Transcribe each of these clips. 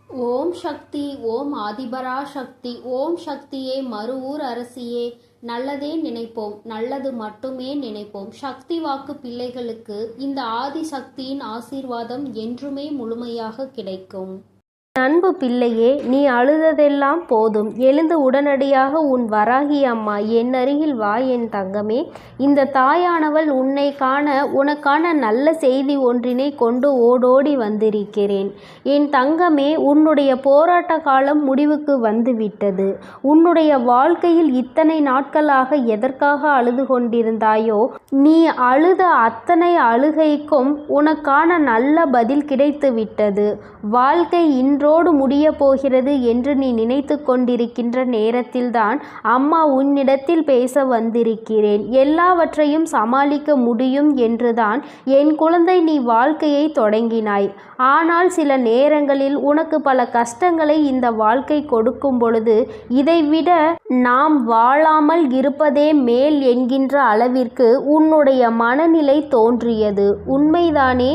ஓம் சக்தி. ஓம் ஆதிபரா சக்தி. ஓம் சக்தியே மருவூர் அரசியே. நல்லதே நினைப்போம், நல்லது மட்டுமே நினைப்போம். சக்தி வாக்கு பிள்ளைகளுக்கு இந்த ஆதிசக்தியின் ஆசீர்வாதம் என்றுமே முழுமையாக கிடைக்கும். அன்பு பிள்ளையே, நீ அழுததெல்லாம் போதும். எழுந்து உடனடியாக உன் வராகி அம்மா என் அருகில் வா என் தங்கமே. இந்த தாயானவள் உன்னை காண உனக்கான நல்ல செய்தி ஒன்றினை கொண்டு ஓடோடி வந்திருக்கிறேன். என் தங்கமே, உன்னுடைய போராட்ட காலம் முடிவுக்கு வந்துவிட்டது. உன்னுடைய வாழ்க்கையில் இத்தனை நாட்களாக எதற்காக அழுது கொண்டிருந்தாயோ, நீ அழுத அத்தனை அழுகைக்கும் உனக்கான நல்ல பதில் கிடைத்து விட்டது. வாழ்க்கை இன்றோடு முடிய போகிறது என்று நீ நினைத்து கொண்டிருக்கின்ற நேரத்தில்தான் அம்மா உன்னிடத்தில் பேச வந்திருக்கிறேன். எல்லாவற்றையும் சமாளிக்க முடியும் என்றுதான் என் குழந்தை நீ வாழ்க்கையை தொடங்கினாய். ஆனால் சில நேரங்களில் உனக்கு பல கஷ்டங்களை இந்த வாழ்க்கை கொடுக்கும் பொழுது இதைவிட நாம் வாழாமல் இருப்பதே மேல் என்கின்ற அளவிற்கு உன்னுடைய மனநிலை தோன்றியது. உண்மைதானே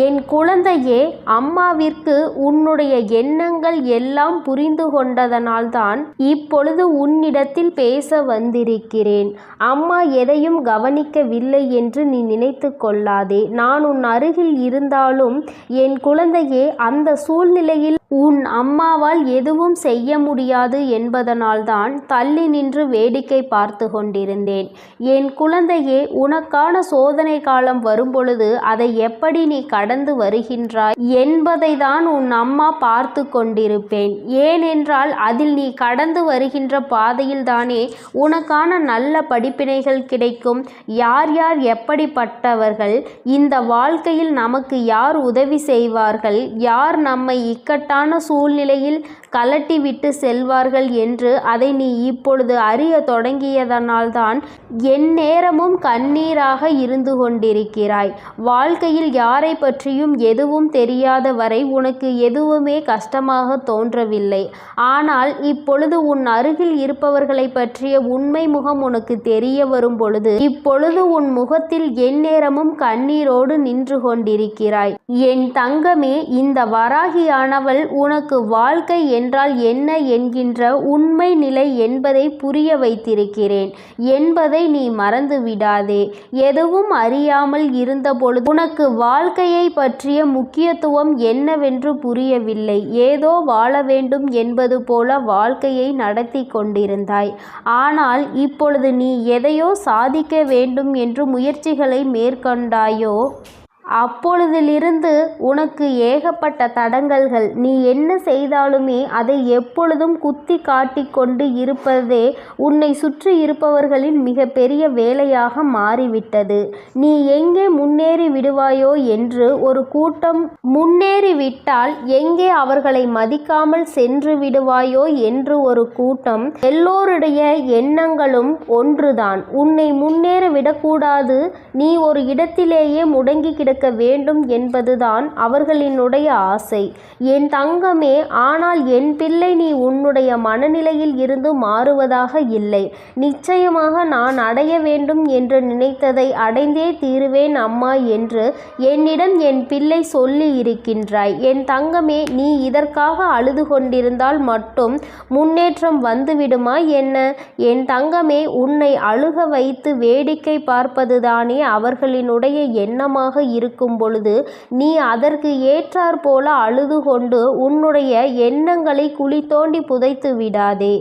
என் குழந்தையே? அம்மாவிற்கு உன்னுடைய எண்ணங்கள் எல்லாம் புரிந்து கொண்டதனால்தான் இப்பொழுது உன்னிடத்தில் பேச வந்திருக்கிறேன். அம்மா எதையும் கவனிக்கவில்லை என்று நீ நினைத்து கொள்ளாதே. நான் உன் அருகில் இருந்தாலும் என் குழந்தையே, அந்த சூழ்நிலையில் உன் அம்மாவால் எதுவும் செய்ய முடியாது என்பதனால்தான் தள்ளி நின்று வேடிக்கை பார்த்து கொண்டிருந்தேன். என் குழந்தையே, உனக்கான சோதனை காலம் வரும்பொழுது அதை எப்படி நீ கடந்து வருகின்றாய் என்பதை தான் உன் அம்மா பார்த்து கொண்டிருப்பேன். ஏனென்றால் அதில் நீ கடந்து வருகின்ற பாதையில் தானே உனக்கான நல்ல படிப்பினைகள் கிடைக்கும். யார் யார் எப்படிப்பட்டவர்கள், இந்த வாழ்க்கையில் நமக்கு யார் உதவி செய்வார்கள், யார் நம்மை இக்கட்டான சூழ்நிலையில் கலட்டிவிட்டு செல்வார்கள் என்று அதை நீ இப்பொழுது அறிய தொடங்கியதனால்தான் எந்நேரமும் கண்ணீராக இருந்து கொண்டிருக்கிறாய். வாழ்க்கையில் யாரை பற்றியும் எதுவும் தெரியாத வரை உனக்கு எதுவுமே கஷ்டமாக தோன்றவில்லை. ஆனால் இப்பொழுது உன் அருகில் இருப்பவர்களை பற்றிய உண்மை முகம் உனக்கு தெரிய வரும் பொழுது இப்பொழுது உன் முகத்தில் எந்நேரமும் கண்ணீரோடு நின்று கொண்டிருக்கிறாய். என் தங்கமே, இந்த வராகியானவள் உனக்கு வாழ்க்கை என்றால் என்ன என்கின்ற உண்மை நிலை என்பதை புரிய வைத்திருக்கிறேன் என்பதை நீ மறந்து விடாதே. எதுவும் அறியாமல் இருந்தபொழுது உனக்கு வாழ்க்கையை பற்றிய முக்கியத்துவம் என்னவென்று புரியவில்லை. ஏதோ வாழ வேண்டும் என்பது போல வாழ்க்கையை நடத்தி கொண்டிருந்தாய். ஆனால் இப்பொழுது நீ எதையோ சாதிக்க வேண்டும் என்று முயற்சிகளை மேற்கொண்டாயோ, அப்பொழுதிலிருந்து உனக்கு ஏகப்பட்ட தடங்கல்கள். நீ என்ன செய்தாலுமே அதை எப்பொழுதும் குத்தி காட்டி கொண்டு இருப்பதே உன்னை சுற்றி இருப்பவர்களின் மிக பெரிய வேலையாக மாறிவிட்டது. நீ எங்கே முன்னேறி விடுவாயோ என்று ஒரு கூட்டம், முன்னேறிவிட்டால் எங்கே அவர்களை மதிக்காமல் சென்று விடுவாயோ என்று ஒரு கூட்டம். எல்லோருடைய எண்ணங்களும் ஒன்றுதான், உன்னை முன்னேற விடக்கூடாது, நீ ஒரு இடத்திலேயே முடங்கி கிடக்க வேண்டும் என்பதுதான் அவர்களினுடைய ஆசை. என் தங்கமே, ஆனால் என் பிள்ளை, நீ உன்னுடைய மனநிலையில் இருந்து மாறுவதாக இல்லை. நிச்சயமாக நான் அடைய வேண்டும் என்று நினைத்ததை அடைந்தே தீருவேன் அம்மா என்று என்னிடம் என் பிள்ளை சொல்லி இருக்கின்றாய். என் தங்கமே, நீ இதற்காக அழுது கொண்டிருந்தால் மட்டும் முன்னேற்றம் வந்துவிடுமா என்ன? என் தங்கமே, உன்னை அழுக வைத்து வேடிக்கை பார்ப்பதுதானே அவர்களினுடைய எண்ணமாக இருக்கும் பொழுது நீ அதற்கு ஏற்றாற் போல அழுது கொண்டு உன்னுடைய எண்ணங்களை குழி தோண்டி புதைத்து விடாதே.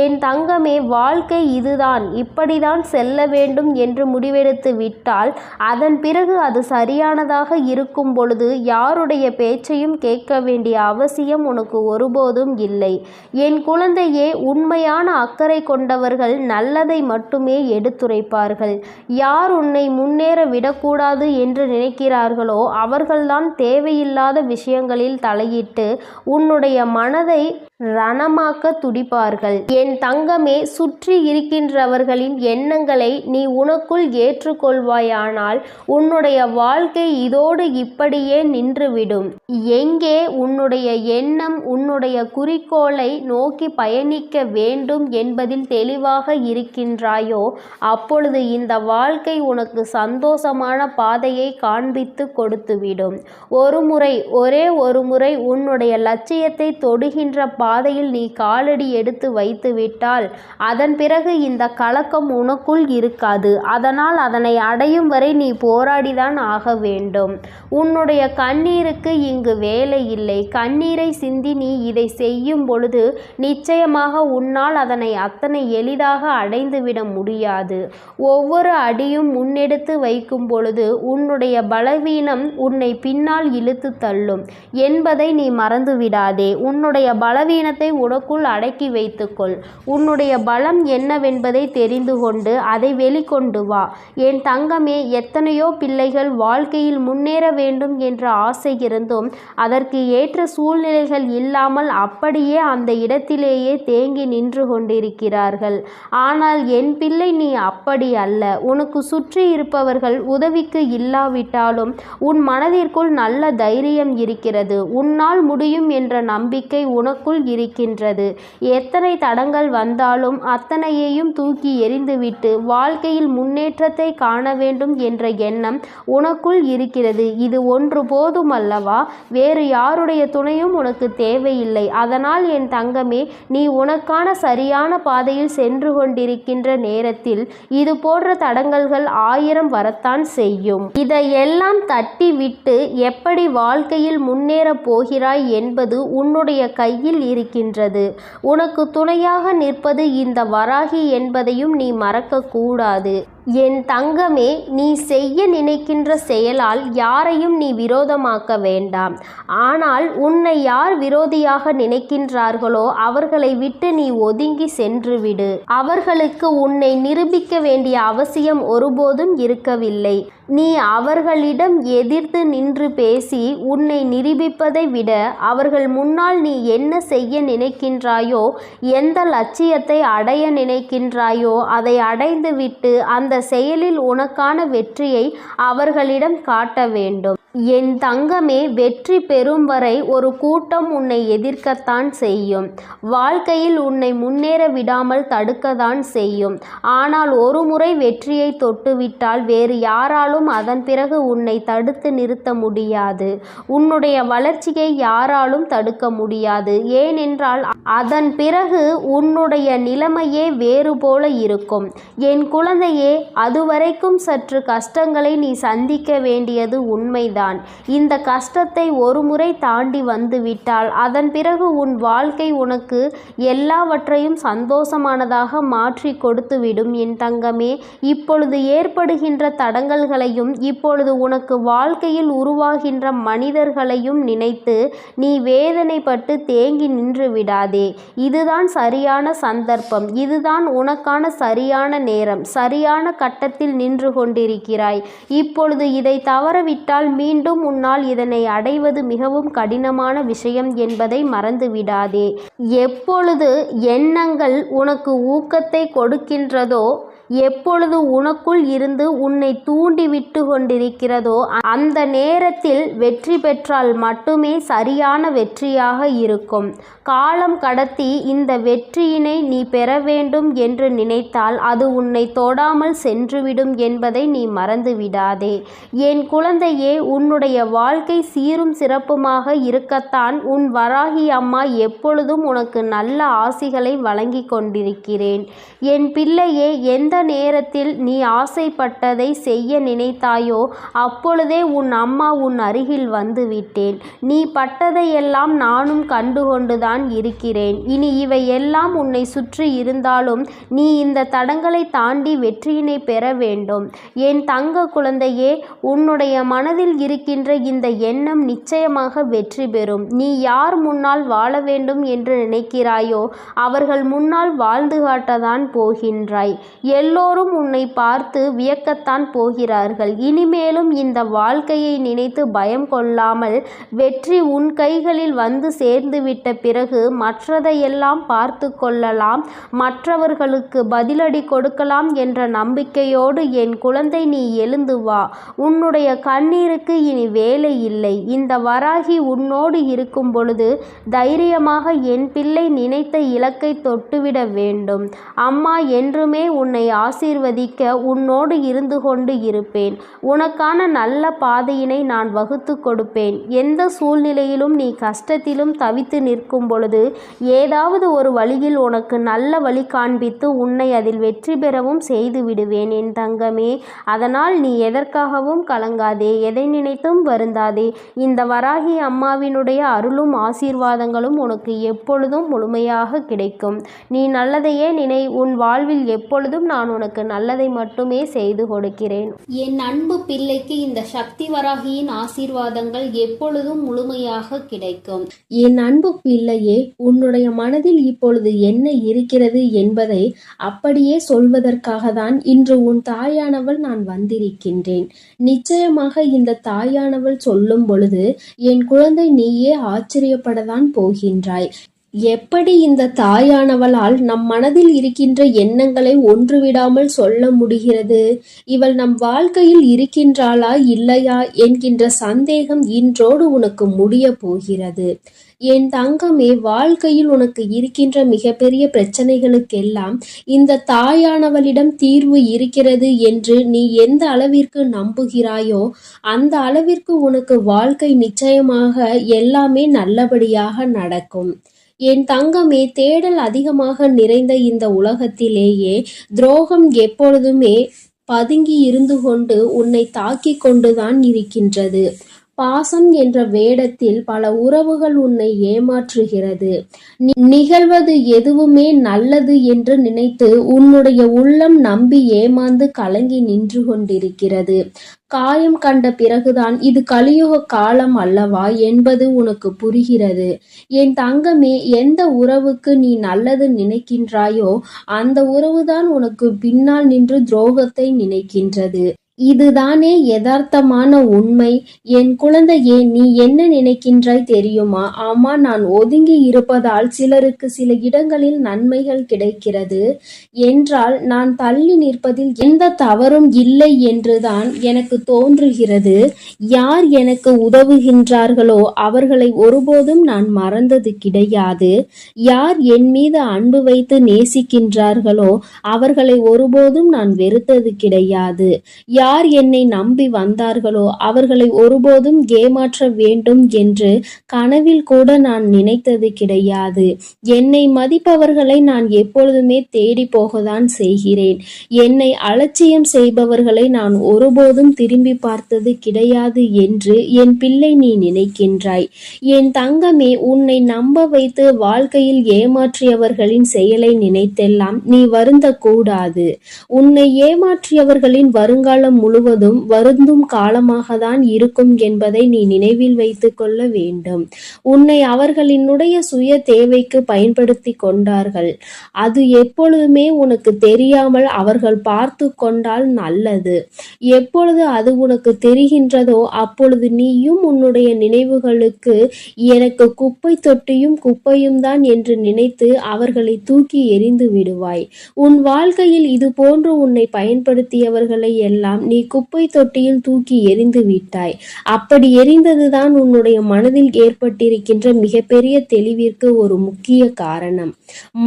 என் தங்கமே, வாழ்க்கை இதுதான், இப்படிதான் செல்ல வேண்டும் என்று முடிவெடுத்து விட்டால் அதன் பிறகு அது சரியானதாக இருக்கும் பொழுது யாருடைய பேச்சையும் கேட்க வேண்டிய அவசியம் உனக்கு ஒருபோதும் இல்லை. என் குழந்தையே, உண்மையான அக்கறை கொண்டவர்கள் நல்லதை மட்டுமே எடுத்துரைப்பார்கள். யார் உன்னை முன்னேற விடக்கூடாது என்று நினைக்கிறார்களோ அவர்கள்தான் தேவையில்லாத விஷயங்களில் தலையிட்டு உன்னுடைய மனதை ரணமாக்க துடிப்பார்கள். என் தங்கமே, சுற்றி இருக்கின்றவர்களின் எண்ணங்களை நீ உனக்குள் ஏற்றுக்கொள்வாயானால் உன்னுடைய வாழ்க்கை இதோடு இப்படியே நின்றுவிடும். எங்கே உன்னுடைய எண்ணம் உன்னுடைய குறிக்கோளை நோக்கி பயணிக்க வேண்டும் என்பதில் தெளிவாக இருக்கின்றாயோ அப்பொழுது இந்த வாழ்க்கை உனக்கு சந்தோஷமான பாதையை காண்பிக்கும் ஆரம்பித்து கொடுத்துவிடும். ஒரே ஒரு முறை உன்னுடைய லட்சியத்தை தொடுகின்ற பாதையில் நீ காலடி எடுத்து வைத்துவிட்டால் அதன் பிறகு இந்த கலக்கம் உனக்குள் இருக்காது. அதனால் அதனை அடையும் வரை நீ போராடிதான் ஆக வேண்டும். உன்னுடைய கண்ணீருக்கு இங்கு வேலை இல்லை. கண்ணீரை சிந்தி நீ இதை செய்யும் பொழுது நிச்சயமாக உன்னால் அதனை அத்தனை எளிதாக அடைந்துவிட முடியாது. ஒவ்வொரு அடியும் முன்னெடுத்து வைக்கும் பொழுது உன்னுடைய பலவீனம் உன்னை பின்னால் இழுத்து தள்ளும் என்பதை நீ மறந்துவிடாதே. உன்னுடைய பலவீனத்தை உனக்குள் அடக்கி வைத்துக்கொள். உன்னுடைய பலம் என்னவென்பதை தெரிந்து கொண்டு அதை வெளிக்கொண்டு வா. என் தங்கமே, எத்தனையோ பிள்ளைகள் வாழ்க்கையில் முன்னேற வேண்டும் என்ற ஆசை இருந்தும் அதற்கு ஏற்ற சூழ்நிலைகள் இல்லாமல் அப்படியே அந்த இடத்திலேயே தேங்கி நின்று கொண்டிருக்கிறார்கள். ஆனால் என் பிள்ளை, நீ அப்படி அல்ல. உனக்கு சுற்றி இருப்பவர்கள் உதவிக்கு இல்லாவிட்டாலும் உன் மனதிற்குள் நல்ல தைரியம் இருக்கிறது. உன்னால் முடியும் என்ற நம்பிக்கை உனக்குள் இருக்கின்றது. எத்தனை தடங்கள் வந்தாலும் அத்தனையையும் தூக்கி எறிந்துவிட்டு வாழ்க்கையில் முன்னேற்றத்தை காண வேண்டும் என்ற எண்ணம் உனக்குள் இருக்கிறது. இது ஒன்று போதும் அல்லவா? வேறு யாருடைய துணையும் உனக்கு தேவையில்லை. அதனால் என் தங்கமே, நீ உனக்கான சரியான பாதையில் சென்று கொண்டிருக்கின்ற நேரத்தில் இது போன்ற தடங்கல்கள் 1000 வரத்தான் செய்யும். இதையெல்லாம் தட்டி விட்டு எப்படி வாழ்க்கையில் முன்னேறப் போகிறாய் என்பது உன்னுடைய கையில் இருக்கின்றது. உனக்கு துணையாக நிற்பது இந்த வராகி என்பதையும் நீ மறக்கக்கூடாது. என் தங்கமே, நீ செய்ய நினைக்கின்ற செயலால் யாரையும் நீ விரோதமாக்க வேண்டாம். ஆனால் உன்னை யார் விரோதியாக நினைக்கின்றார்களோ அவர்களை விட்டு நீ ஒதுங்கி சென்றுவிடு. அவர்களுக்கு உன்னை நிரூபிக்க வேண்டிய அவசியம் ஒருபோதும் இருக்கவில்லை. நீ அவர்களிடம் எதிர்த்து நின்று பேசி உன்னை நிரூபிப்பதை விட அவர்கள் முன்னால் நீ என்ன செய்ய நினைக்கின்றாயோ, எந்த லட்சியத்தை அடைய நினைக்கின்றாயோ அதை அடைந்துவிட்டு அந்த செயலில் உனக்கான வெற்றியை அவர்களிடம் காட்ட வேண்டும். என் தங்கமே, வெற்றி பெறும் வரை ஒரு கூட்டம் உன்னை எதிர்க்கத்தான் செய்யும். வாழ்க்கையில் உன்னை முன்னேற விடாமல் தடுக்கத்தான் செய்யும். ஆனால் ஒரு முறை வெற்றியை தொட்டுவிட்டால் வேறு யாராலும் அதன் பிறகு உன்னை தடுத்து நிறுத்த முடியாது. உன்னுடைய வளர்ச்சியை யாராலும் தடுக்க முடியாது. ஏனென்றால் அதன் பிறகு உன்னுடைய நிலைமையே வேறு போல இருக்கும். என் குழந்தையே, அதுவரைக்கும் சற்று கஷ்டங்களை நீ சந்திக்க வேண்டியது உண்மைதான். இந்த கஷ்டத்தை ஒரு முறை தாண்டி வந்துவிட்டால் அதன் பிறகு உன் வாழ்க்கை உனக்கு எல்லாவற்றையும் சந்தோஷமானதாக மாற்றி கொடுத்துவிடும். என் தங்கமே, இப்பொழுது ஏற்படுகின்ற தடங்கல்களையும் இப்பொழுது உனக்கு வாழ்க்கையில் உருவாகின்ற மனிதர்களையும் நினைத்து நீ வேதனைப்பட்டு தேங்கி நின்று விடாதே. இதுதான் சரியான சந்தர்ப்பம். இதுதான் உனக்கான சரியான நேரம். சரியான கட்டத்தில் நின்று கொண்டிருக்கிறாய். இப்பொழுது இதை தவறவிட்டால் மீண்டும் உன்னால் இதனை அடைவது மிகவும் கடினமான விஷயம் என்பதை மறந்துவிடாதே. எப்பொழுது எண்ணங்கள் உனக்கு ஊக்கத்தை கொடுக்கின்றதோ, எப்பொழுது உனக்குள் இருந்து உன்னை தூண்டிவிட்டு கொண்டிருக்கிறதோ அந்த நேரத்தில் வெற்றி பெற்றால் மட்டுமே சரியான வெற்றியாக இருக்கும். காலம் கடத்தி இந்த வெற்றியினை நீ பெற வேண்டும் என்று நினைத்தால் அது உன்னை தொடாமல் சென்றுவிடும் என்பதை நீ மறந்துவிடாதே. என் குழந்தையே, உன்னுடைய வாழ்க்கை சீரும் சிறப்புமாக இருக்கத்தான் உன் வராகி அம்மா எப்பொழுதும் உனக்கு நல்ல ஆசிகளை வழங்கி கொண்டிருக்கிறேன். என் பிள்ளையே, எந்த நேரத்தில் நீ ஆசைப்பட்டதை செய்ய நினைத்தாயோ அப்பொழுதே உன் அம்மா உன் அருகில் வந்து விட்டேன். நீ பட்டதையெல்லாம் நானும் கண்டுகொண்டுதான் இருக்கிறேன். இனி இவை எல்லாம் உன்னை சுற்றி இருந்தாலும் நீ இந்த தடங்களை தாண்டி வெற்றியினை பெற வேண்டும். என் தங்க குழந்தையே, உன்னுடைய மனதில் இருக்கின்ற இந்த எண்ணம் நிச்சயமாக வெற்றி பெறும். நீ யார் முன்னால் வாழ வேண்டும் என்று நினைக்கிறாயோ அவர்கள் முன்னால் வாழ்ந்து காட்டத்தான் போகின்றாய். எல்லோரும் உன்னை பார்த்து வியக்கத்தான் போகிறார்கள். இனிமேலும் இந்த வாழ்க்கையை நினைத்து பயம் கொள்ளாமல் வெற்றி உன் கைகளில் வந்து சேர்ந்துவிட்ட பிறகு மற்றதையெல்லாம் பார்த்து கொள்ளலாம், மற்றவர்களுக்கு பதிலடி கொடுக்கலாம் என்ற நம்பிக்கையோடு என் குழந்தை நீ எழுந்து வா. உன்னுடைய கண்ணீருக்கு இனி வேலை இல்லை. இந்த வராகி உன்னோடு இருக்கும் பொழுது தைரியமாக என் பிள்ளை நினைத்த இலக்கை தொட்டுவிட வேண்டும். அம்மா என்றுமே உன்னை ஆசீர்வதிக்க உன்னோடு இருந்து கொண்டு இருப்பேன். உனக்கான நல்ல பாதையினை நான் வகுத்து கொடுப்பேன். எந்த சூழ்நிலையிலும் நீ கஷ்டத்திலும் தவித்து நிற்கும் பொழுது ஏதாவது ஒரு வழியில் உனக்கு நல்ல வழி காண்பித்து உன்னை அதில் வெற்றி பெறவும் செய்து விடுவேன் என் தங்கமே. அதனால் நீ எதற்காகவும் கலங்காதே, எதை நினைத்தும் வருந்தாதே. இந்த வராகி அம்மாவினுடைய அருளும் ஆசீர்வாதங்களும் உனக்கு எப்பொழுதும் முழுமையாக கிடைக்கும். நீ நல்லதையே நினை. உன் வாழ்வில் எப்பொழுதும் நான் உனக்கு நல்லதை மட்டுமே செய்து கொடுக்கிறேன். என் அன்பு பிள்ளைக்கு இந்த சக்தி வராகியின் ஆசீர்வாதங்கள் எப்பொழுதும் முழுமையாக கிடைக்கும். என் அன்பு பிள்ளையே, உன்னுடைய மனதில் இப்பொழுது என்ன இருக்கிறது என்பதை அப்படியே சொல்வதற்காக தான் இன்று உன் தாயானவள் நான் வந்திருக்கின்றேன். நிச்சயமாக இந்த தாயானவள் சொல்லும் பொழுது என் குழந்தை நீயே ஆச்சரியப்படத்தான் போகின்றாய். எப்படி இந்த தாயானவளால் நம் மனதில் இருக்கின்ற எண்ணங்களை ஒன்றுவிடாமல் சொல்ல முடிகிறது? இவள் நம் வாழ்க்கையில் இருக்கின்றாளா இல்லையா என்கின்ற சந்தேகம் இன்றோடு உனக்கு முடிய போகிறது. என் தங்கமே, வாழ்க்கையில் உனக்கு இருக்கின்ற மிகப்பெரிய பிரச்சனைகளுக்கெல்லாம் இந்த தாயானவளிடம் தீர்வு இருக்கிறது என்று நீ எந்த அளவிற்கு நம்புகிறாயோ அந்த அளவிற்கு உனக்கு வாழ்க்கை நிச்சயமாக எல்லாமே நல்லபடியாக நடக்கும். என் தங்கமே, தேடல் அதிகமாக நிறைந்த இந்த உலகத்திலேயே துரோகம் எப்பொழுதுமே பதுங்கி இருந்து கொண்டு உன்னை தாக்கி கொண்டுதான் இருக்கின்றது. பாசம் என்ற வேடத்தில் பல உறவுகள் உன்னை ஏமாற்றுகிறது. நிகழ்வது எதுவுமே நல்லது என்று நினைத்து உன்னுடைய உள்ளம் நம்பி ஏமாந்து கலங்கி நின்று கொண்டிருக்கிறது. காயம் கண்ட பிறகுதான் இது கலியுக காலம் அல்லவா என்பது உனக்கு புரிகிறது. என் தங்கமே, எந்த உறவுக்கு நீ நல்லது நினைக்கின்றாயோ அந்த உறவுதான் உனக்கு பின்னால் நின்று துரோகத்தை நினைக்கின்றது. இதுதானே யதார்த்தமான உண்மை. என் குழந்தையே, நீ என்ன நினைக்கின்றாய் தெரியுமா? ஆமா, நான் ஒதுங்கி இருப்பதால் சிலருக்கு சில இடங்களில் நன்மைகள் கிடைக்கிறது என்றால் நான் தள்ளி நிற்பதில் எந்த தவறும் இல்லை என்றுதான் எனக்கு தோன்றுகிறது. யார் எனக்கு உதவுகின்றார்களோ அவர்களை ஒருபோதும் நான் மறந்தது கிடையாது. யார் என் மீது அன்பு வைத்து நேசிக்கின்றார்களோ அவர்களை ஒருபோதும் நான் வெறுத்தது கிடையாது. யார் என்னை நம்பி வந்தார்களோ அவர்களை ஒருபோதும் ஏமாற்ற வேண்டும் என்று கனவில் கூட நான் நினைத்தது கிடையாது. என்னை மதிப்பவர்களை நான் எப்பொழுதுமே தேடி போகத்தான் செய்கிறேன். என்னை அலட்சியம் செய்பவர்களை நான் ஒருபோதும் திரும்பி பார்த்தது கிடையாது என்று என் பிள்ளை நீ நினைக்கின்றாய். என் தங்கமே, உன்னை நம்ப வைத்து வாழ்க்கையில் ஏமாற்றியவர்களின் செயலை நினைத்தெல்லாம் நீ வருந்தக்கூடாது. உன்னை ஏமாற்றியவர்களின் வருங்காலம் முழுவதும் வருந்தும் காலமாக தான் இருக்கும் என்பதை நீ நினைவில் வைத்துக் கொள்ள வேண்டும். உன்னை அவர்களினுடைய சுய தேவைக்கு பயன்படுத்தி கொண்டார்கள். அது எப்பொழுதுமே உனக்கு தெரியாமல் அவர்கள் பார்த்து கொண்டால் நல்லது. எப்பொழுது அது உனக்கு தெரிகின்றதோ அப்பொழுது நீயும் உன்னுடைய நினைவுகளுக்கு எனக்கு குப்பை தொட்டியும் குப்பையும் தான் என்று நினைத்து அவர்களை தூக்கி எறிந்து விடுவாய். உன் வாழ்க்கையில் இது போன்று உன்னை பயன்படுத்தியவர்களை எல்லாம் நீ குப்பை தொட்டியில் தூக்கி எறிந்து விட்டாய். அப்படி எறிந்ததுதான் உன்னுடைய மனதில் ஏற்பட்டிருக்கின்ற மிகப்பெரிய தெளிவிற்கு ஒரு முக்கிய காரணம்.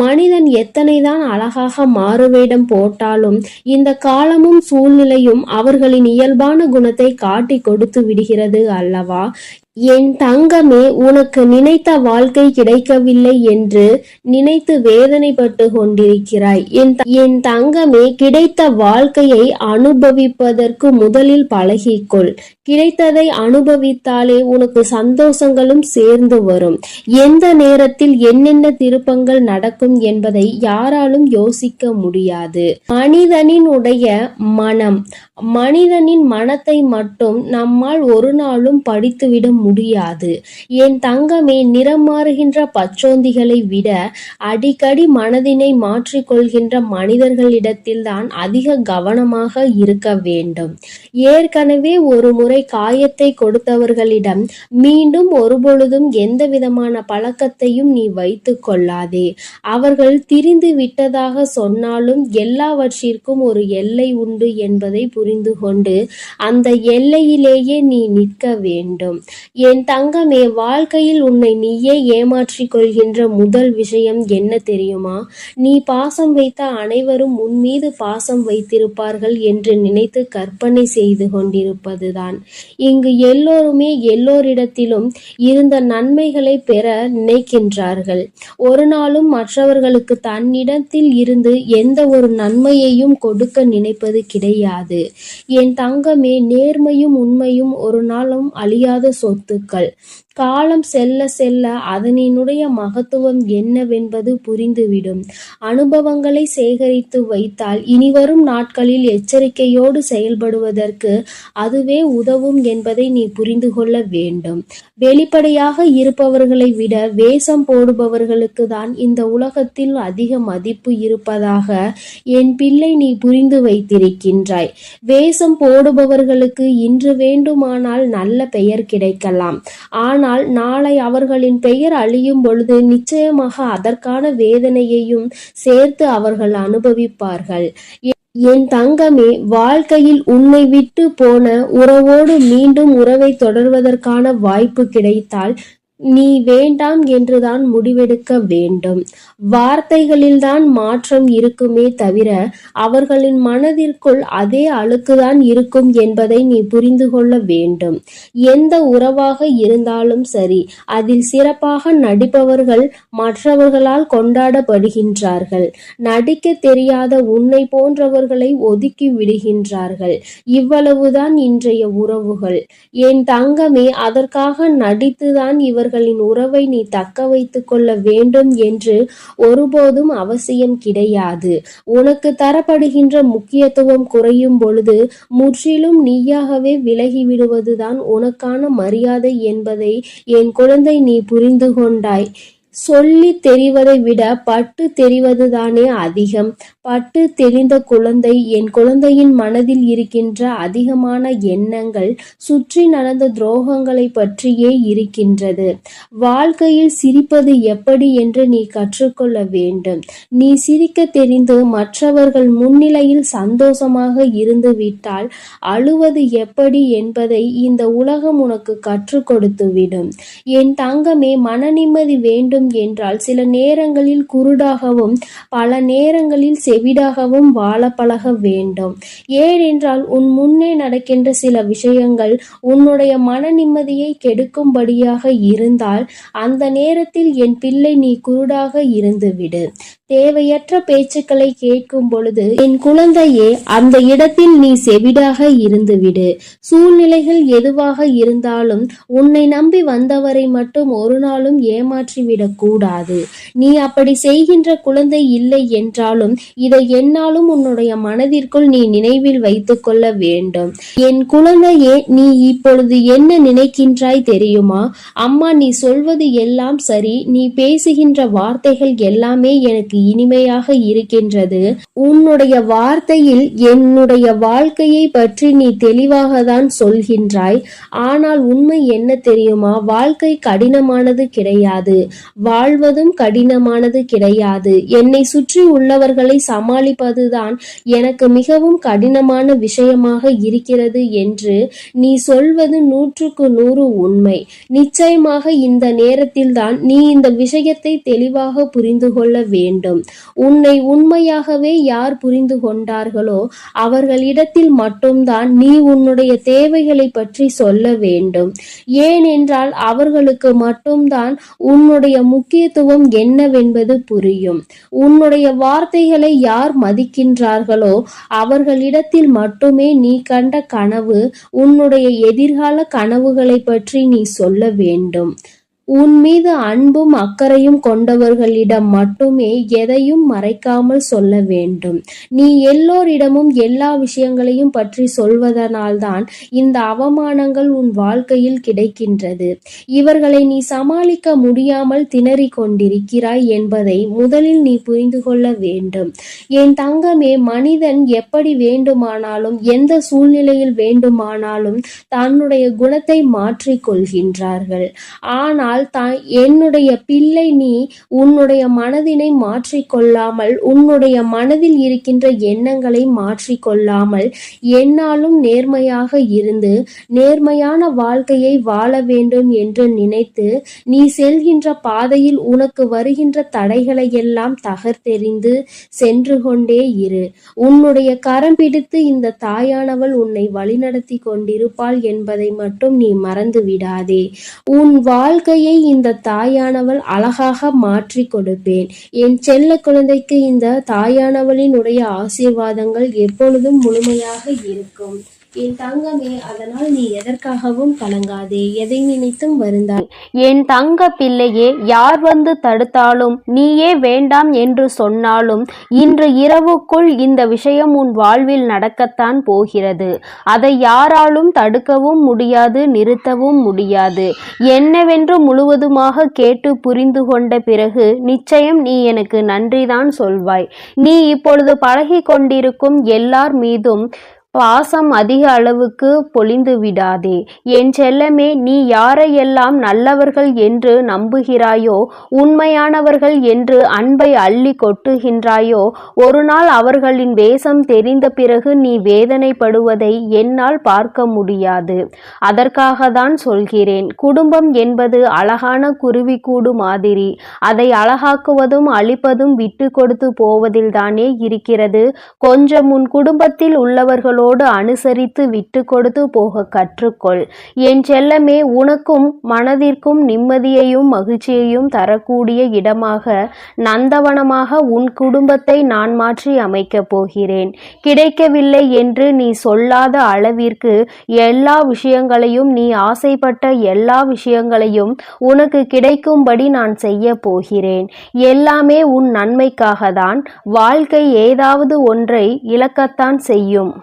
மனிதன் எத்தனைதான் அழகாக மாறுவேடம் போட்டாலும் இந்த காலமும் சூழ்நிலையும் அவர்களின் இயல்பான குணத்தை காட்டி கொடுத்து விடுகிறது அல்லவா? என் தங்கமே, உனக்கு நினைத்த வாழ்க்கை கிடைக்கவில்லை என்று நினைத்து வேதனைப்பட்டு கொண்டிருக்கிறாய். என் தங்கமே, கிடைத்த வாழ்க்கையை அனுபவிப்பதற்கு முதலில் பழகிக்கொள். கிடைத்ததை அனுபவித்தாலே உனக்கு சந்தோஷங்களும் சேர்ந்து வரும். எந்த நேரத்தில் என்னென்ன திருப்பங்கள் நடக்கும் என்பதை யாராலும் யோசிக்க முடியாது. மனிதனினுடைய மனம், மனிதனின் மனத்தை மட்டும் நம்மால் ஒரு நாளும் படித்துவிட முடியாது. என் தங்கமே, நிறம் மாறுகின்ற பச்சோந்திகளை விட அடிக்கடி மனதினை மாற்றிக்கொள்கின்ற மனிதர்களிடத்தில்தான் அதிக கவனமாக இருக்க வேண்டும். ஏற்கனவே ஒரு முறை காயத்தை கொடுத்தவர்களிடம் மீண்டும் ஒருபொழுதும் எந்த விதமான பழக்கத்தையும் நீ வைத்து கொள்ளாதே. அவர்கள் திரிந்து விட்டதாக சொன்னாலும் எல்லாவற்றிற்கும் ஒரு எல்லை உண்டு என்பதை புரிந்து கொண்டு அந்த எல்லையிலேயே நீ நிற்க வேண்டும். என் தங்கமே, வாழ்க்கையில் உன்னை நீயே ஏமாற்றிக் கொள்கின்ற முதல் விஷயம் என்ன தெரியுமா? நீ பாசம் வைத்த அனைவரும் உன் மீது பாசம் வைத்திருப்பார்கள் என்று நினைத்து கற்பனை செய்து கொண்டிருப்பதுதான். இங்கு எல்லோருமே எல்லோரிடத்திலும் இருந்த நன்மைகளை பெற நினைக்கின்றார்கள். ஒரு நாளும் மற்றவர்களுக்கு தன்னிடத்தில் இருந்து எந்த ஒரு நன்மையையும் கொடுக்க நினைப்பது கிடையாது. என் தங்கமே, நேர்மையும் உண்மையும் ஒரு நாளும் அழியாத சொத்துக்கள். காலம் செல்ல செல்ல அதனினுடைய மகத்துவம் என்னவென்பது புரிந்துவிடும். அனுபவங்களை சேகரித்து வைத்தால் இனிவரும் நாட்களில் எச்சரிக்கையோடு செயல்படுவதற்கு அதுவே உதவும் என்பதை நீ புரிந்து கொள்ள வேண்டும். வெளிப்படையாக இருப்பவர்களை விட வேஷம் போடுபவர்களுக்கு தான் இந்த உலகத்தில் அதிக மதிப்பு இருப்பதாக என் பிள்ளை நீ புரிந்து வைத்திருக்கின்றாய். வேஷம் போடுபவர்களுக்கு இன்று வேண்டுமானால் நல்ல பெயர் கிடைக்கலாம். ஆனால் நாளை அவர்களின் பெயர் அழியும் பொழுது நிச்சயமாக அதற்கான வேதனையையும் சேர்த்து அவர்கள் அனுபவிப்பார்கள். என் தங்கமே, வாழ்க்கையில் உன்னை விட்டு போன உறவோடு மீண்டும் உறவை தொடர்வதற்கான வாய்ப்பு கிடைத்தால் நீ வேண்டாம் என்றுதான் முடிவெடுக்க வேண்டும். வார்த்தைகளில்தான் மாற்றம் இருக்குமே தவிர அவர்களின் மனதிற்குள் அதே அழுக்குதான் இருக்கும் என்பதை நீ புரிந்து கொள்ள வேண்டும். எந்த உறவாக இருந்தாலும் சரி, அதில் சிறப்பாக நடிப்பவர்கள் மற்றவர்களால் கொண்டாடப்படுகின்றார்கள். நடிக்க தெரியாத உன்னை போன்றவர்களை ஒதுக்கி விடுகின்றார்கள். இவ்வளவுதான் இன்றைய உறவுகள். என் தங்கமே, அதற்காக நடித்துதான் இவர்களின் உறவை நீ தக்க வைத்துக் கொள்ள வேண்டும் என்று ஒருபோதும் அவசியம் கிடையாது. உனக்கு தரப்படுகின்ற முக்கியத்துவம் குறையும் பொழுது முற்றிலும் நீயாகவே விலகிவிடுவதுதான் உனக்கான மரியாதை என்பதை என் குழந்தை நீ புரிந்து கொண்டாய். சொல்லி தெரிவதை விட பட்டு தெரிவதுதானே அதிகம். பட்டு தெரிந்த குழந்தை, என் குழந்தையின் மனதில் இருக்கின்ற அதிகமான எண்ணங்கள் சுற்றி நடந்த துரோகங்களை பற்றியே இருக்கின்றது. வாழ்க்கையில் சிரிப்பது எப்படி என்று நீ கற்றுக்கொள்ள வேண்டும். நீ சிரிக்க தெரிந்து மற்றவர்கள் முன்னிலையில் சந்தோஷமாக இருந்து விட்டால் அழுவது எப்படி என்பதை இந்த உலகம் உனக்கு கற்றுக் கொடுத்துவிடும். என் தங்கமே, மன நிம்மதி வேண்டும் என்றால் சில நேரங்களில் குருடாகவும் பல நேரங்களில் செவிடாகவும் வாழ பழக வேண்டும். ஏனென்றால் உன் முன்னே நடக்கின்ற சில விஷயங்கள் உன்னுடைய மன நிம்மதியை கெடுக்கும்படியாக இருந்தால் அந்த நேரத்தில் என் பிள்ளை நீ குருடாக இருந்துவிடு. தேவையற்ற பேச்சுக்களை கேட்கும் பொழுது என் குழந்தையே, அந்த இடத்தில் நீ செவிடாக இருந்துவிடு. சூழ்நிலைகள் எதுவாக இருந்தாலும் உன்னை நம்பி வந்தவரை மட்டும் ஒரு நாளும் ஏமாற்றிவிடக் கூடாது. நீ அப்படி செய்கின்ற குழந்தை இல்லை என்றாலும் இதை என்னாலும் உன்னுடைய மனதிற்குள் நீ நினைவில் வைத்துக் கொள்ள வேண்டும். என் குழந்தையே, நீ இப்பொழுது என்ன நினைக்கின்றாய் தெரியுமா? அம்மா, நீ சொல்வது எல்லாம் சரி, நீ பேசுகின்ற வார்த்தைகள் எல்லாமே எனக்கு இனிமையாக இருக்கின்றது. உன்னுடைய வார்த்தையில் என்னுடைய வாழ்க்கையை பற்றி நீ தெளிவாக தான் சொல்கின்றாய். ஆனால் உண்மை என்ன தெரியுமா? வாழ்க்கை கடினமானது கிடையாது. வாழ்வதும் கடினமானது கிடையாது. என்னை சுற்றி உள்ளவர்களை சமாளிப்பதுதான் எனக்கு மிகவும் கடினமான விஷயமாக இருக்கிறது என்று நீ சொல்வது 100% உண்மை. நிச்சயமாக இந்த நேரத்தில்தான் நீ இந்த விஷயத்தை தெளிவாக புரிந்து கொள்ள வேண்டும். உன்னை உண்மையாகவே யார் புரிந்து கொண்டார்களோ அவர்களிடத்தில் மட்டும்தான் நீ உன்னுடைய தேவைகளை பற்றி சொல்ல வேண்டும். ஏனென்றால் அவர்களுக்கு மட்டும்தான் உன்னுடைய முக்கியத்துவம் என்னவென்பது புரியும். உன்னுடைய வார்த்தைகளை யார் மதிக்கின்றார்களோ அவர்களிடத்தில் மட்டுமே நீ கண்ட கனவு, உன்னுடைய எதிர்கால கனவுகளை பற்றி நீ சொல்ல வேண்டும். உன் மீது அன்பும் அக்கறையும் கொண்டவர்களிடம் மட்டுமே எதையும் மறைக்காமல் சொல்ல வேண்டும். நீ எல்லோரிடமும் எல்லா விஷயங்களையும் பற்றி சொல்வதனால்தான் இந்த அவமானங்கள் உன் வாழ்க்கையில் கிடைக்கின்றது. இவர்களை நீ சமாளிக்க முடியாமல் திணறிக் கொண்டிருக்கிறாய் என்பதை முதலில் நீ புரிந்து கொள்ள வேண்டும். என் தங்கமே, மனிதன் எப்படி வேண்டுமானாலும் எந்த சூழ்நிலையில் வேண்டுமானாலும் தன்னுடைய குணத்தை மாற்றிக் கொள்கின்றார்கள். ஆனால் ஆனால் என்னுடைய பிள்ளை, நீ உன்னுடைய மனதினை மாற்றிக்கொள்ளாமல், உன்னுடைய மனதில் இருக்கின்ற எண்ணங்களை மாற்றிக்கொள்ளாமல், என்னாலும் நேர்மையாக இருந்து நேர்மையான வாழ்க்கையை வாழ வேண்டும் என்று நினைத்து நீ செல்கின்ற பாதையில் உனக்கு வருகின்ற தடைகளை எல்லாம் தகர்த்தெறிந்து சென்று கொண்டே இரு. உன்னுடைய கரம் பிடித்து இந்த தாயானவள் உன்னை வழிநடத்தி கொண்டிருப்பாள் என்பதை மட்டும் நீ மறந்து விடாதே. உன் வாழ்க்கையை இந்த தாயானவள் அழகாக மாற்றி கொடுப்பேன். என் செல்ல குழந்தைக்கு இந்த தாயானவளின் உடைய ஆசீர்வாதங்கள் எப்பொழுதும் முழுமையாக இருக்கும். என் தங்கமே, அதனால் நீ எதற்காகவும் கலங்காதே, எதை நினைத்தும் வருந்தாய். என் தங்க பிள்ளையே, யார் வந்து தடுத்தாலும், நீயே வேண்டாம் என்று சொன்னாலும், இன்று இரவுக்குள் இந்த விஷயம் உன் வாழ்வில் நடக்கத்தான் போகிறது. அதை யாராலும் தடுக்கவும் முடியாது, நிறுத்தவும் முடியாது. என்னவென்று முழுவதுமாக கேட்டு புரிந்து கொண்ட பிறகு நிச்சயம் நீ எனக்கு நன்றிதான் சொல்வாய். நீ இப்பொழுது பழகி கொண்டிருக்கும் எல்லார் மீதும் பாசம் அதிக அளவுக்கு பொழிந்து விடாதே. என் செல்லமே, நீ யாரையெல்லாம் நல்லவர்கள் என்று நம்புகிறாயோ, உண்மையானவர்கள் என்று அன்பை அள்ளி கொட்டுகின்றாயோ, ஒரு நாள் அவர்களின் வேஷம் தெரிந்த பிறகு நீ வேதனைப்படுவதை என்னால் பார்க்க முடியாது. அதற்காக தான் சொல்கிறேன். குடும்பம் என்பது அழகான குருவிக்கூடு மாதிரி. அதை அழகாக்குவதும் அழிப்பதும் விட்டு கொடுத்து போவதில் தானே இருக்கிறது. கொஞ்சம் உன் குடும்பத்தில் உள்ளவர்களோடு அனுசரித்து விட்டு கொடுத்து போக கற்றுக்கொள். என் செல்லமே, உனக்கும் மனதிற்கும் நிம்மதியையும் மகிழ்ச்சியையும் தரக்கூடிய இடமாக, நந்தவனமாக உன் குடும்பத்தை நான் மாற்றி அமைக்கப் போகிறேன். கிடைக்கவில்லை என்று நீ சொல்லாத அளவிற்கு எல்லா விஷயங்களையும், நீ ஆசைப்பட்ட எல்லா விஷயங்களையும் உனக்கு கிடைக்கும்படி நான் செய்ய போகிறேன். எல்லாமே உன் நன்மைக்காக தான். வாழ்க்கை ஏதாவது ஒன்றை இழக்கத்தான் செய்யும்.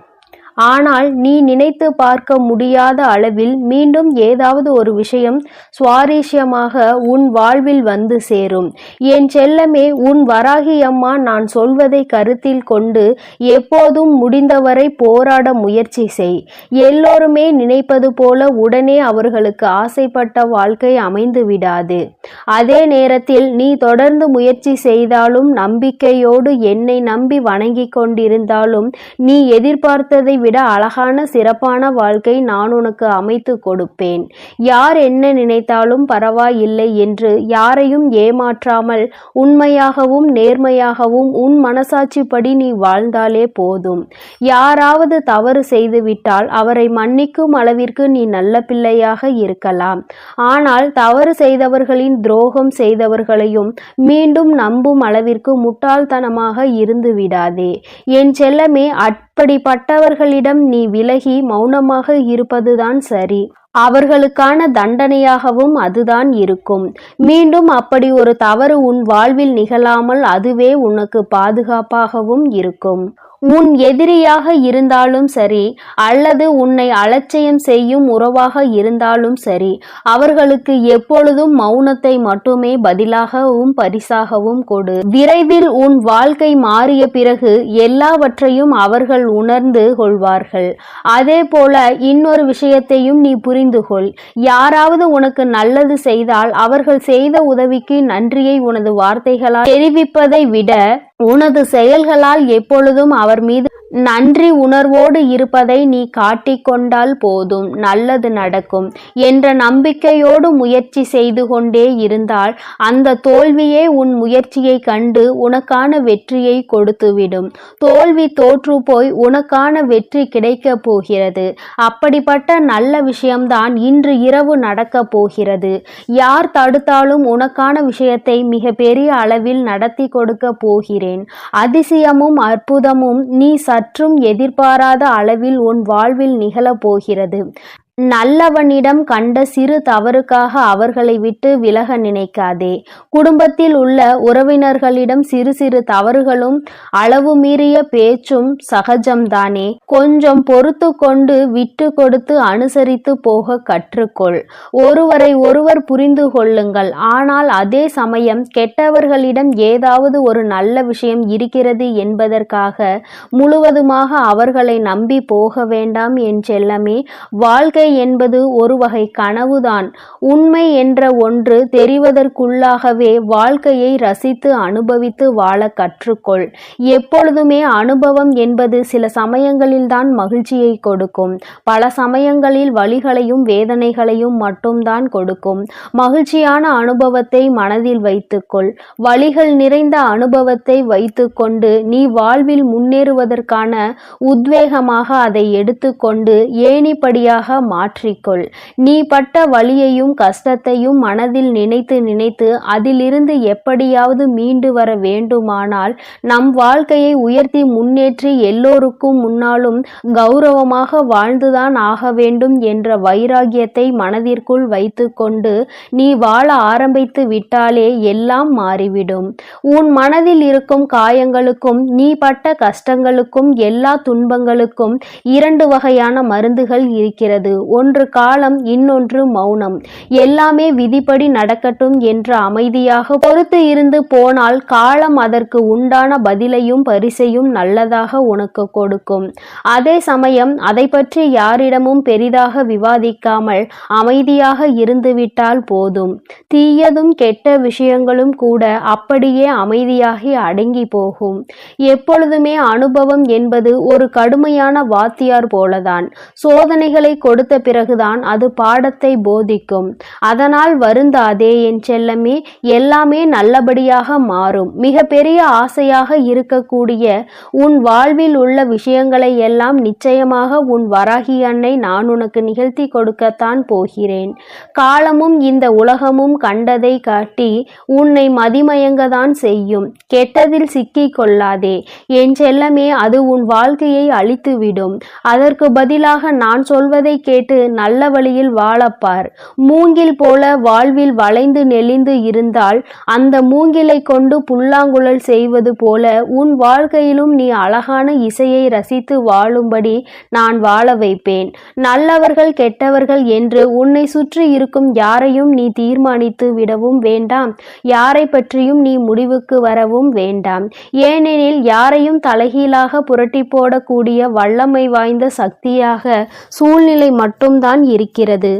ஆனால் நீ நினைத்து பார்க்க முடியாத அளவில் மீண்டும் ஏதாவது ஒரு விஷயம் சுவாரஸ்யமாக உன் வாழ்வில் வந்து சேரும். என் செல்லமே, உன் வராகி அம்மா நான் சொல்வதை கருத்தில் கொண்டு எப்போதும் முடிந்தவரை போராட முயற்சி செய். எல்லோருமே நினைப்பது போல உடனே அவர்களுக்கு ஆசைப்பட்ட வாழ்க்கை அமைந்து விடாது. அதே நேரத்தில் நீ தொடர்ந்து முயற்சி செய்தாலும், நம்பிக்கையோடு என்னை நம்பி வணங்கி கொண்டிருந்தாலும், நீ எதிர்பார்த்ததை விட அழகான சிறப்பான வாழ்க்கை நான் உனக்கு அமைத்து கொடுப்பேன். யார் என்ன நினைத்தாலும் பரவாயில்லை என்று யாரையும் ஏமாற்றாமல் உண்மையாகவும் நேர்மையாகவும் உன் மனசாட்சிப்படி நீ வாழ்ந்தாலே போதும். யாராவது தவறு செய்துவிட்டால் அவரை மன்னிக்கும் அளவிற்கு நீ நல்ல பிள்ளையாக இருக்கலாம். ஆனால் தவறு செய்தவர்களின் துரோகம் செய்தவர்களையும் மீண்டும் நம்பும் அளவிற்கு முட்டாள்தனமாக இருந்து விடாதே. என் செல்லமே, அப்படிப்பட்டவர்களிடம் நீ விலகி மௌனமாக இருப்பதுதான் சரி. அவர்களுக்கான தண்டனையாகவும் அதுதான் இருக்கும். மீண்டும் அப்படி ஒரு தவறு உன் வாழ்வில் நிகழாமல் அதுவே உனக்கு பாதுகாப்பாகவும் இருக்கும். உன் எதிரியாக இருந்தாலும் சரி, அல்லது உன்னை அலட்சியம் செய்யும் உறவாக இருந்தாலும் சரி, அவர்களுக்கு எப்பொழுதும் மௌனத்தை மட்டுமே பதிலாகவும் பரிசாகவும் கொடு. விரைவில் உன் வாழ்க்கை மாறிய பிறகு எல்லாவற்றையும் அவர்கள் உணர்ந்து கொள்வார்கள். அதே போல இன்னொரு விஷயத்தையும் நீ புரிந்து கொள். யாராவது உனக்கு நல்லது செய்தால் அவர்கள் செய்த உதவிக்கு நன்றியை உனது வார்த்தைகளால் தெரிவிப்பதை விட உனது செயல்களால் எப்பொழுதும் அவர் மீது நன்றி உணர்வோடு இருப்பதை நீ காட்டிக்கொண்டால் போதும், நல்லது நடக்கும் என்ற நம்பிக்கையோடு முயற்சி செய்து கொண்டே இருந்தால் அந்த தோல்வியே உன் முயற்சியை கண்டு உனக்கான வெற்றியை கொடுத்துவிடும். தோல்வி தோற்று போய் உனக்கான வெற்றி கிடைக்கப் போகிறது. அப்படிப்பட்ட நல்ல விஷயம்தான் இன்று இரவு நடக்கப் போகிறது. யார் தடுத்தாலும் உனக்கான விஷயத்தை மிக பெரிய அளவில் நடத்தி கொடுக்க போகிறேன். அதிசயமும் அற்புதமும் நீ சற்றும் எதிர்பாராத அளவில் உன் வாழ்வில் நிகழப் போகிறது. நல்லவனிடம் கண்ட சிறு தவறுக்காக அவர்களை விட்டு விலக நினைக்காதே. குடும்பத்தில் உள்ள உறவினர்களிடம் சிறு சிறு தவறுகளும் அளவு மீறிய பேச்சும் சகஜம்தானே. கொஞ்சம் பொறுத்து கொண்டு விட்டு கொடுத்து அனுசரித்து போக கற்றுக்கொள். ஒருவரை ஒருவர் புரிந்து கொள்ளுங்கள். ஆனால் அதே சமயம் கெட்டவர்களிடம் ஏதாவது ஒரு நல்ல விஷயம் இருக்கிறது என்பதற்காக முழுவதுமாக அவர்களை நம்பி போக வேண்டாம் என் செல்லமே. வாழ்க்கை என்பது ஒரு வகை கனவுதான். உண்மை என்ற ஒன்று தெரிவதற்குள்ளாகவே வாழ்க்கையை ரசித்து அனுபவித்து வாழ கற்றுக்கொள். எப்பொழுதுமே அனுபவம் என்பது சில சமயங்களில்தான் மகிழ்ச்சியை கொடுக்கும், பல சமயங்களில் வலிகளையும் வேதனைகளையும் மட்டும்தான் கொடுக்கும். மகிழ்ச்சியான அனுபவத்தை மனதில் வைத்துக்கொள். வலிகள் நிறைந்த அனுபவத்தை வைத்துக்கொண்டு நீ வாழ்வில் முன்னேறுவதற்கான உத்வேகமாக அதை எடுத்துக்கொண்டு ஏணிப்படியாக மாற்றிக்கொள். நீ பட்ட வலியையும் கஷ்டத்தையும் மனதில் நினைத்து நினைத்து அதிலிருந்து எப்படியாவது மீண்டு வர வேண்டுமானால் நம் வாழ்க்கையை உயர்த்தி முன்னேற்றி எல்லோருக்கும் முன்னாலும் கௌரவமாக வாழ்ந்துதான் ஆக வேண்டும் என்ற வைராகியத்தை மனதிற்குள் வைத்துக்கொண்டு நீ வாழ ஆரம்பித்து விட்டாலே எல்லாம் மாறிவிடும். உன் மனதில் இருக்கும் காயங்களுக்கும் நீ பட்ட கஷ்டங்களுக்கும் எல்லா துன்பங்களுக்கும் இரண்டு வகையான மருந்துகள் இருக்கிறது. ஒன்று காலம், இன்னொன்று மௌனம். எல்லாமே விதிப்படி நடக்கட்டும் என்று அமைதியாக பொறுத்து இருந்து போனால் காலம் அதற்கு உண்டான பதிலையும் பரிசையும் நல்லதாக உனக்கு கொடுக்கும். அதே சமயம் அதை பற்றி யாரிடமும் பெரிதாக விவாதிக்காமல் அமைதியாக இருந்துவிட்டால் போதும். தீயதும் கெட்ட விஷயங்களும் கூட அப்படியே அமைதியாகி அடங்கி போகும். எப்பொழுதுமே அனுபவம் என்பது ஒரு கடுமையான வாத்தியார் போலதான். சோதனைகளை கொடுத்த பிறகுதான் அது பாடத்தை போதிக்கும். அதனால் வருந்தாதே என் செல்லமே, எல்லாமே நல்லபடியாக மாறும். மிக பெரிய ஆசையாக இருக்கக்கூடிய உன் வாழ்வில் உள்ள விஷயங்களை எல்லாம் நிச்சயமாக உன் வராகி அன்னை நான் உனக்கு நிகழ்த்தி கொடுக்கத்தான் போகிறேன். காலமும் இந்த உலகமும் கண்டதை காட்டி உன்னை மதிமயங்கதான் செய்யும். கெட்டதில் சிக்கிக் கொள்ளாதே என் செல்லமே, அது உன் வாழ்க்கையை அழித்துவிடும். அதற்கு பதிலாக நான் சொல்வதை கேட்டு நல்ல வழியில் வாழப்பார். மூங்கில் போல வாழ்வில் வளைந்து நெளிந்து இருந்தால் அந்த மூங்கிலை கொண்டு புல்லாங்குழல் செய்வது போல உன் வாழ்க்கையிலும் நீ அழகான இசையை ரசித்து வாழும்படி நான் வாழ வைப்பேன். நல்லவர்கள் கெட்டவர்கள் என்று உன்னை சுற்றி இருக்கும் யாரையும் நீ தீர்மானித்து விடவும் வேண்டாம், யாரை பற்றியும் நீ முடிவுக்கு வரவும் வேண்டாம். ஏனெனில் யாரையும் தலைகீழாக புரட்டி போடக்கூடிய வல்லமை வாய்ந்த சக்தியாக சூழ்நிலை மட்டும்தான் இருக்கிறது.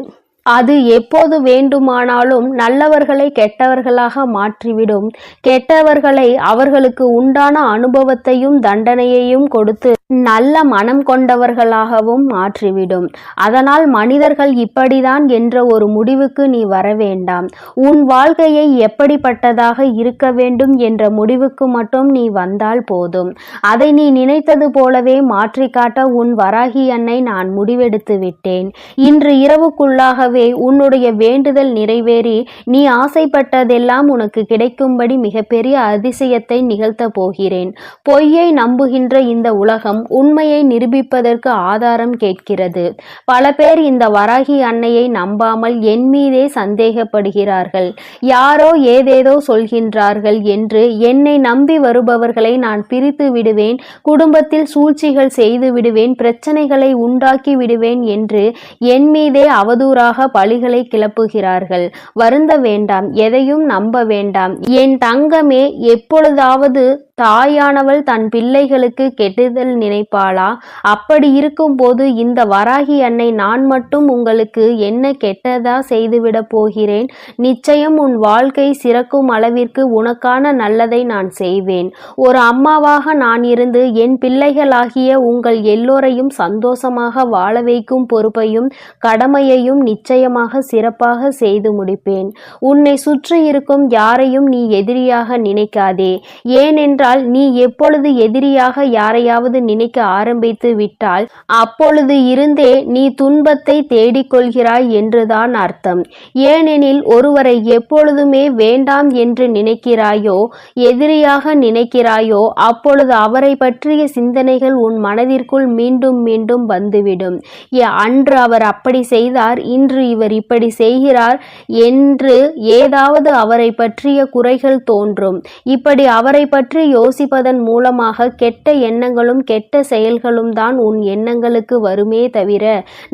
அது எப்போது வேண்டுமானாலும் நல்லவர்களை கெட்டவர்களாக மாற்றிவிடும். கெட்டவர்களை அவர்களுக்கு உண்டான அனுபவத்தையும் தண்டனையையும் கொடுத்து நல்ல மனம் கொண்டவர்களாகவும் மாற்றிவிடும். அதனால் மனிதர்கள் இப்படிதான் என்ற ஒரு முடிவுக்கு நீ வர வேண்டாம். உன் வாழ்க்கையை எப்படிப்பட்டதாக இருக்க வேண்டும் என்ற முடிவுக்கு மட்டும் நீ வந்தால் போதும். அதை நீ நினைத்தது போலவே மாற்றி காட்ட உன் வராகி அன்னை நான் முடிவெடுத்து விட்டேன். இன்று இரவுக்குள்ளாகவே உன்னுடைய வேண்டுதல் நிறைவேறி நீ ஆசைப்பட்டதெல்லாம் உனக்கு கிடைக்கும்படி மிகப்பெரிய அதிசயத்தை நிகழ்த்த போகிறேன். பொய்யை நம்புகின்ற இந்த உலகம் உண்மையை நிரூபிப்பதற்கு ஆதாரம் கேட்கிறது. பல பேர் இந்த வராகி அன்னையை நம்பாமல் என் மீதே சந்தேகப்படுகிறார்கள். யாரோ ஏதேதோ சொல்கின்றார்கள் என்று என்னை நம்பி வருபவர்களை நான் பிரித்து விடுவேன், குடும்பத்தில் சூழ்ச்சிகள் செய்து விடுவேன், பிரச்சனைகளை உண்டாக்கி விடுவேன் என்று என் மீதே அவதூறாக பழிகளை கிளப்புகிறார்கள். வருந்த வேண்டாம், எதையும் நம்ப வேண்டாம் என் தங்கமே. எப்பொழுதாவது தாயானவள் தன் பிள்ளைகளுக்கு கெடுதல் நினைப்பாளா? அப்படி இருக்கும்போது இந்த வராகி அன்னை நான் மட்டும் உங்களுக்கு என்ன கெட்டதா செய்துவிட போகிறேன்? நிச்சயம் உன் வாழ்க்கை சிறக்கும் அளவிற்கு உனக்கான நல்லதை நான் செய்வேன். ஒரு அம்மாவாக நான் இருந்து என் பிள்ளைகளாகிய உங்கள் எல்லோரையும் சந்தோஷமாக வாழ வைக்கும் பொறுப்பையும் கடமையையும் நிச்சயமாக சிறப்பாக செய்து முடிப்பேன். உன்னை சுற்றி இருக்கும் யாரையும் நீ எதிரியாக நினைக்காதே. ஏனென்றால் நீ எப்பொழுது எதிரியாக யாரையாவது நினைக்க ஆரம்பித்து விட்டால் அப்பொழுது இருந்தே நீ துன்பத்தை தேடிக்கொள்கிறாய் என்றுதான் அர்த்தம். ஏனெனில் ஒருவரை எப்பொழுதுமே வேண்டாம் என்று நினைக்கிறாயோ, எதிரியாக நினைக்கிறாயோ, அப்பொழுது அவரை பற்றிய சிந்தனைகள் உன் மனதிற்குள் மீண்டும் மீண்டும் வந்துவிடும். அன்று அவர் அப்படி செய்தார், இன்று இவர் இப்படி செய்கிறார் என்று ஏதாவது அவரை பற்றிய குறைகள் தோன்றும். இப்படி அவரை பற்றி யோசிப்பதன் மூலமாக கெட்ட எண்ணங்களும் கெட்ட செயல்களும் தான் உன் எண்ணங்களுக்கு வருமே தவிர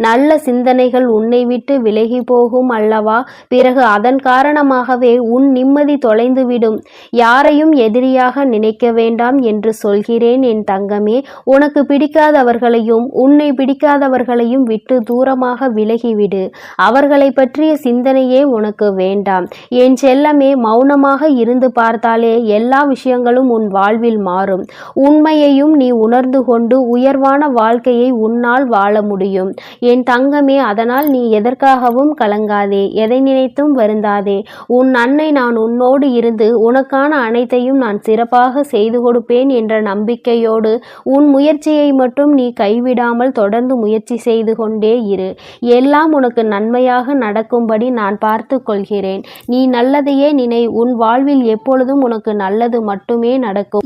நல்ல சிந்தனைகள் உன்னை விட்டு விலகி போகும் அல்லவா? பிறகு அதன் காரணமாகவே உன் நிம்மதி தொலைந்துவிடும். யாரையும் எதிரியாக நினைக்க வேண்டாம் என்று சொல்கிறேன் என் தங்கமே. உனக்கு பிடிக்காதவர்களையும் உன்னை பிடிக்காதவர்களையும் விட்டு தூரமாக விலகிவிடு. அவர்களை பற்றிய சிந்தனையே உனக்கு வேண்டாம். என் செல்லமே, மௌனமாக இருந்து பார்த்தாலே எல்லா விஷயங்களும் உன் வாழ்வில் மாறும். உண்மையையும் நீ உணர்ந்து கொண்டு உயர்வான வாழ்க்கையை உன்னால் வாழ முடியும் என் தங்கமே. அதனால் நீ எதற்காகவும் கலங்காதே, எதை நினைத்தும் வருந்தாதே. உன் அன்னை நான் உன்னோடு இருந்து உனக்கான அனைத்தையும் நான் சிறப்பாக செய்து கொடுப்பேன் என்ற நம்பிக்கையோடு உன் முயற்சியை மட்டும் நீ கைவிடாமல் தொடர்ந்து முயற்சி செய்து கொண்டே இரு. எல்லாம் உனக்கு நன்மையாக நடக்கும்படி நான் பார்த்து கொள்கிறேன். நீ நல்லதையே நினை. உன் வாழ்வில் எப்பொழுதும் உனக்கு நல்லது மட்டுமே நடக்கும்.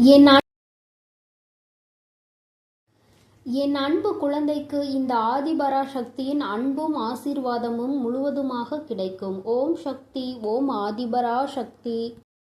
என் அன்பு குழந்தைக்கு இந்த ஆதிபராசக்தியின் அன்பும் ஆசீர்வாதமும் முழுவதுமாக கிடைக்கும். ஓம் சக்தி, ஓம் ஆதிபராசக்தி.